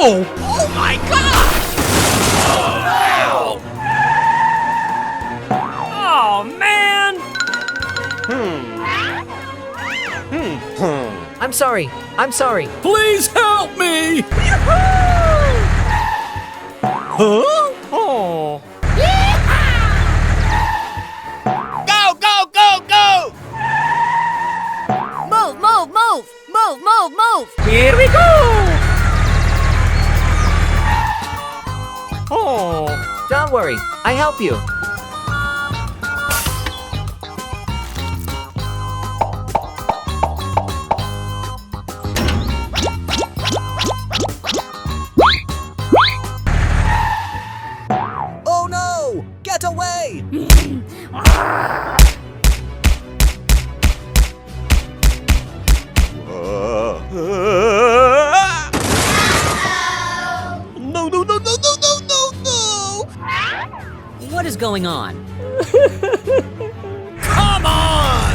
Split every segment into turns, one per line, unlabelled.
no!
Oh my God!
Oh, man!
I'm sorry. I'm sorry.
Please help me! Huh? Oh.
Go, go, go, go!
Move, move, move! Move, move, move!
Here we go! Oh.
Don't worry. I help you.
Oh no! Get away! No, no, no, no, no, no, no, no!
What is going on?
Come on!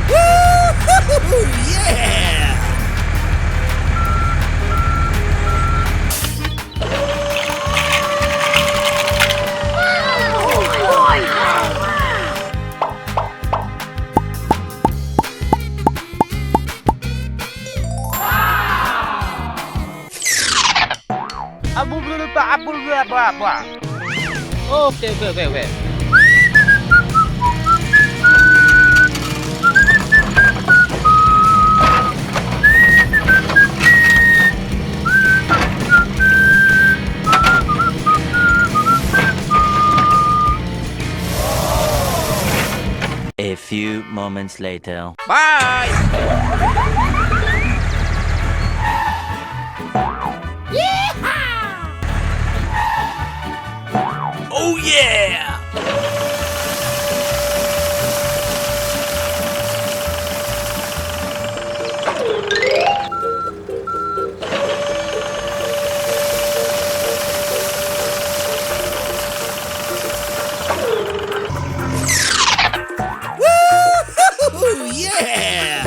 Woo-hoo-hoo, yeah!
Okay, wait.
A few moments later.
Bye! Oh yeah! Woo-hoo-hoo, yeah!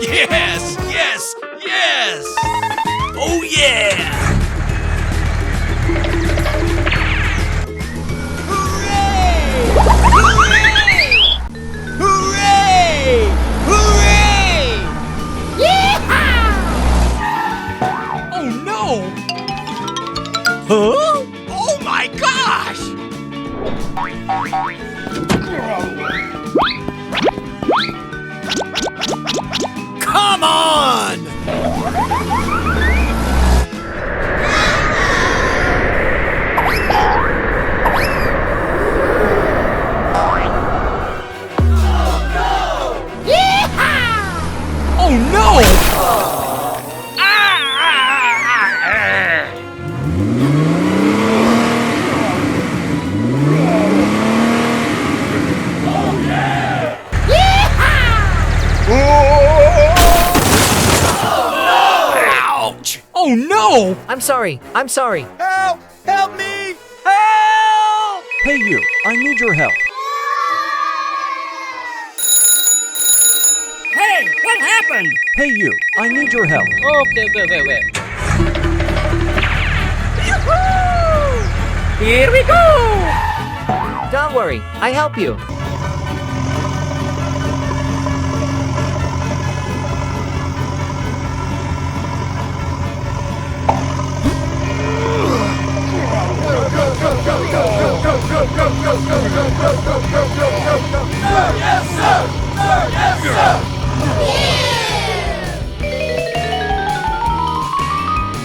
Yes, yes, yes! Oh yeah! Hooray! Hooray! Hooray!
Oh, no! Huh?
Oh my gosh! Come on!
Oh, no!
Ouch!
Oh, no!
I'm sorry. I'm sorry.
Help! Help me! Help!
Hey you, I need your help.
Hey, what happened?
Hey you, I need your help.
Okay, wait. Here we go!
Don't worry. I help you.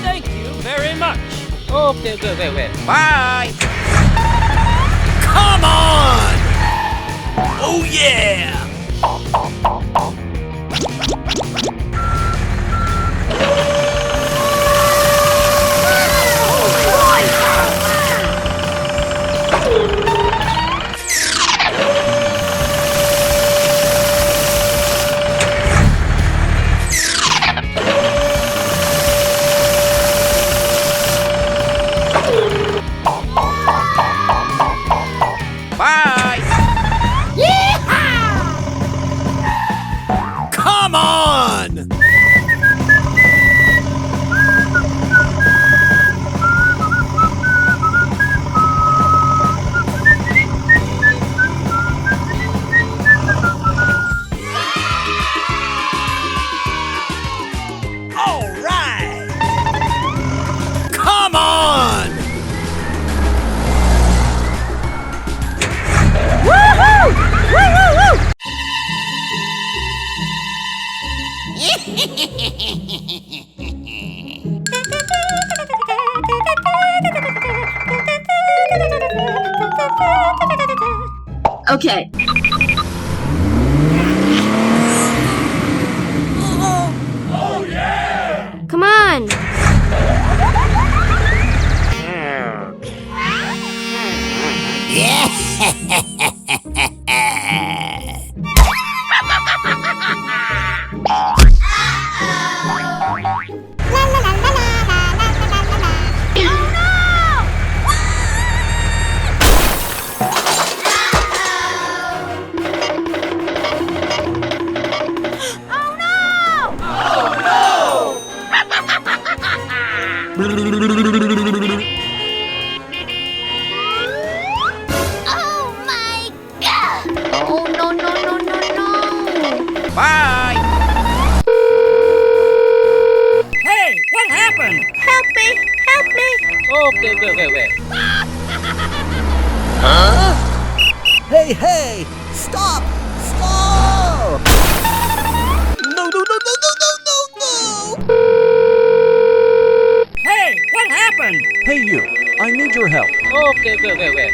Thank you very much. Okay, wait.
Bye! Come on! Oh yeah!
Okay.
Come on.
Oh my god! Oh no no no no no!
Bye.
Hey, what happened?
Help me! Help me!
Okay, wait.
Hey, hey! Stop! Stop! No, no, no, no, no, no, no, no!
Hey, what happened?
Hey, you. I need your help.
Okay, wait.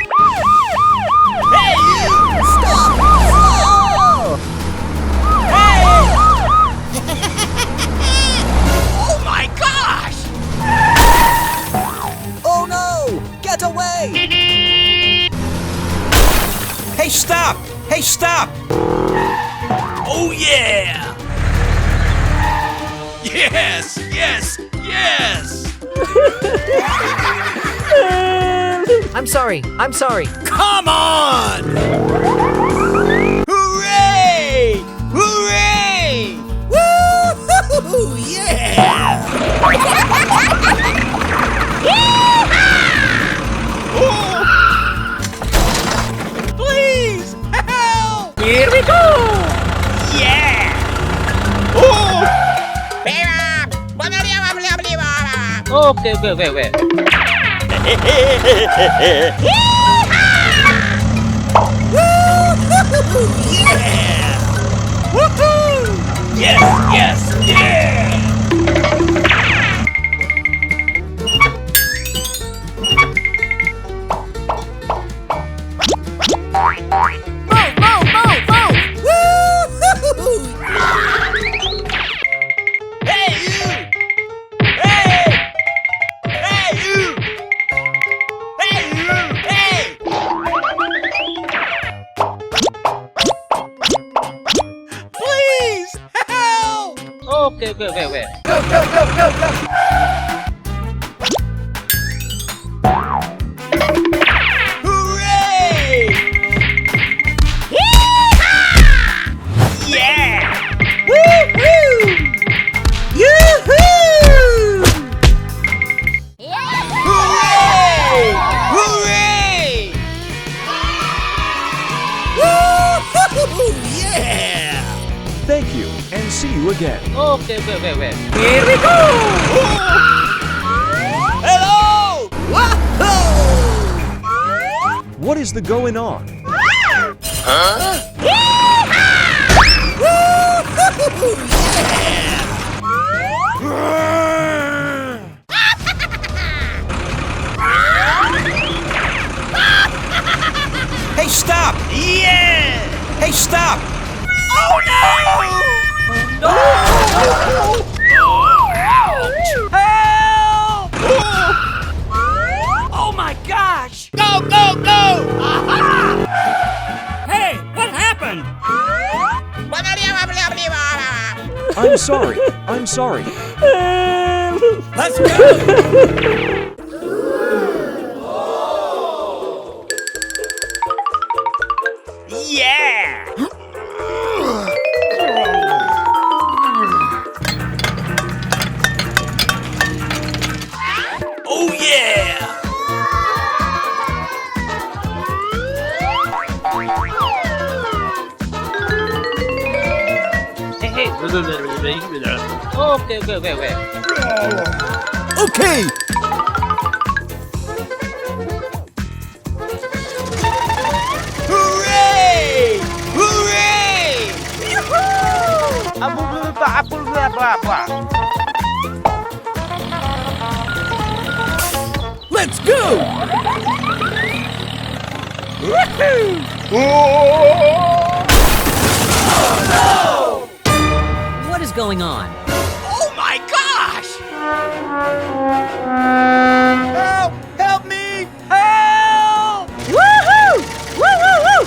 Hey, you! Stop! Stop! Hey! Oh my gosh! Oh no! Get away! Hey, stop! Hey, stop! Oh yeah! Yes! Yes! Yes!
I'm sorry. I'm sorry.
Come on! Hooray! Hooray! Woo! Yeah! Oh! Please help!
Here we go!
Yeah! Oh!
Okay, wait.
Yeah! Woohoo! Yes, yeah! Woo-hoo! Hey, you! Hey! Hey, you! Hey, you! Hey! Please help!
Okay, wait.
Go, go, go, go, go! Hooray! Yeah! Woo-hoo! Yoo-hoo! Hooray! Hooray! Woo-hoo! Yeah!
Thank you, and see you again.
Okay, wait.
Here we go! Hello! Whoa!
What is the going on?
Huh? Woo-hoo! Yeah! Hey, stop! Yeah! Hey, stop! Oh no! No! Ouch! Help! Oh my gosh! Go, go, go!
Hey, what happened?
I'm sorry. I'm sorry.
Let's go! Yeah! Oh yeah!
Hey. Okay, wait.
Okay! Hooray! Hooray! Let's go! Woohoo!
What is going on?
Oh my gosh! Help! Help me! Help!
Woohoo! Woo woo woo!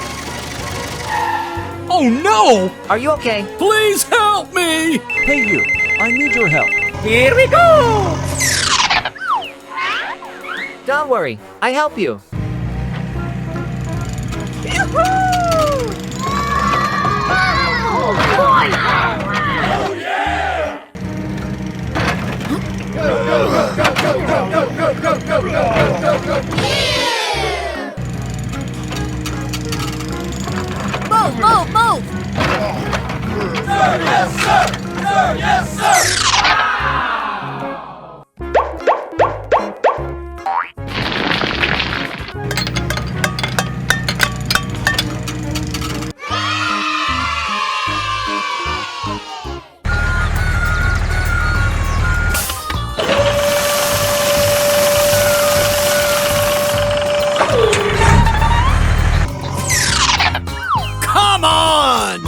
Oh no!
Are you okay?
Please help me!
Hey you, I need your help.
Here we go! Don't worry, I help you.
Move, move, move!
Come on!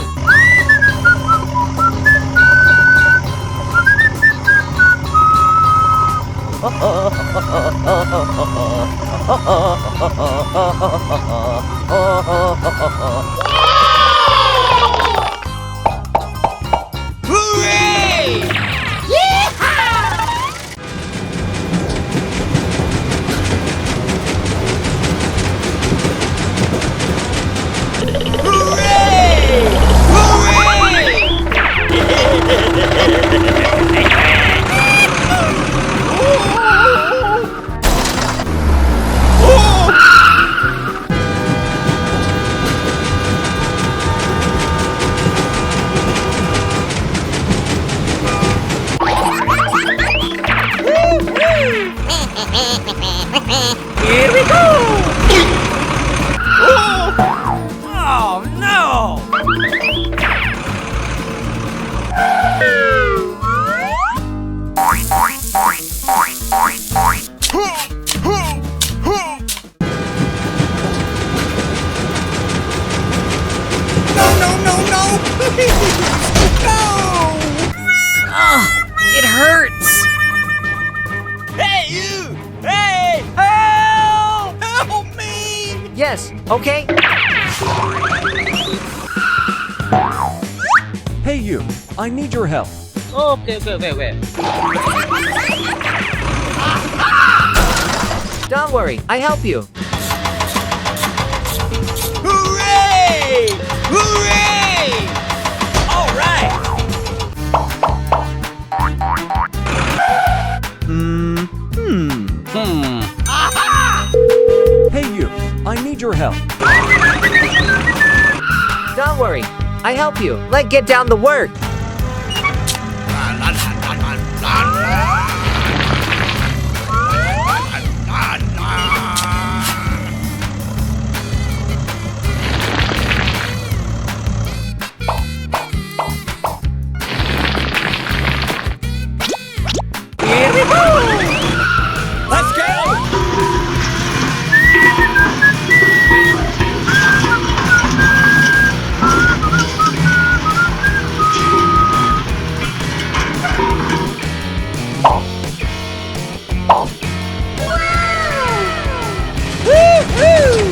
Hooray!
Here we go!
Oh no! No! Please! No!
It hurts!
Hey you! Hey! Help! Help me!
Yes, okay?
Hey you, I need your help.
Okay.
Don't worry, I help you.
Hooray! Hooray! All right!
Hey you, I need your help.
Don't worry, I help you. Let's get down to work. Here we go!
Let's go!
Woo-hoo!